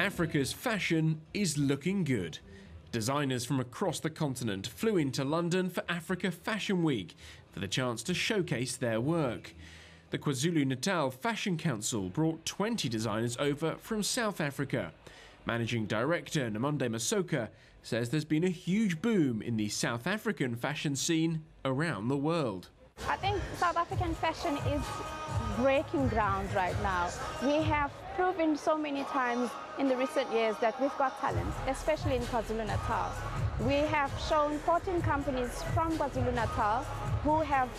Africa's fashion is looking good. Designers from across the continent flew into London for Africa Fashion Week for the chance to showcase their work. The KwaZulu-Natal Fashion Council brought 20 designers over from South Africa. Managing Director Namonde Masoka says there's been a huge boom in the South African fashion scene around the world. I think South African fashion is breaking ground right now. We have proven so many times in the recent years that we've got talent, especially in KwaZulu-Natal. We have shown 14 companies from KwaZulu-Natal who have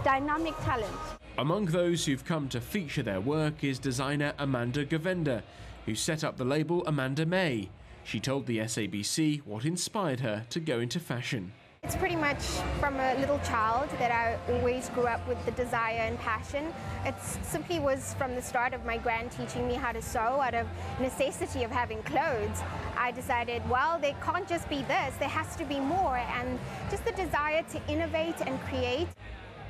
dynamic talent. Among those who've come to feature their work is designer Amanda Govender, who set up the label Amanda May. She told the SABC what inspired her to go into fashion. It's pretty much from a little child that I always grew up with the desire and passion. It simply was from the start of my grand teaching me how to sew out of necessity of having clothes. I decided, well, there can't just be this, there has to be more, and just the desire to innovate and create.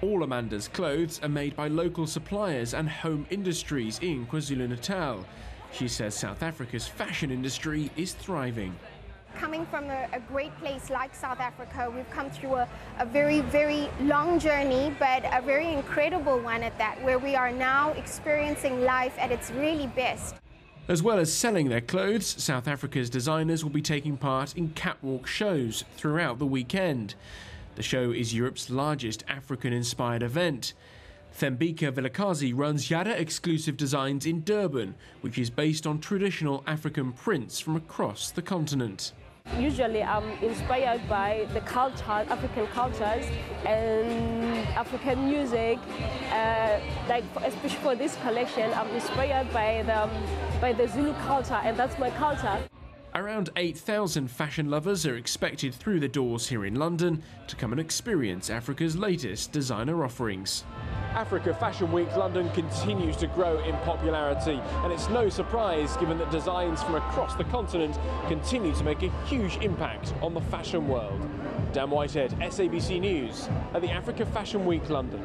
All Amanda's clothes are made by local suppliers and home industries in KwaZulu-Natal. She says South Africa's fashion industry is thriving. Coming from a great place like South Africa, we've come through a very, very long journey, but a very incredible one at that, where we are now experiencing life at its really best. As well as selling their clothes, South Africa's designers will be taking part in catwalk shows throughout the weekend. The show is Europe's largest African-inspired event. Thembeka Vilakazi runs Yada Exclusive Designs in Durban, which is based on traditional African prints from across the continent. Usually I'm inspired by the culture, African cultures and African music. Especially for this collection, I'm inspired by the Zulu culture, and that's my culture. Around 8,000 fashion lovers are expected through the doors here in London to come and experience Africa's latest designer offerings. Africa Fashion Week London continues to grow in popularity, and it's no surprise given that designs from across the continent continue to make a huge impact on the fashion world. Dan Whitehead, SABC News at the Africa Fashion Week London.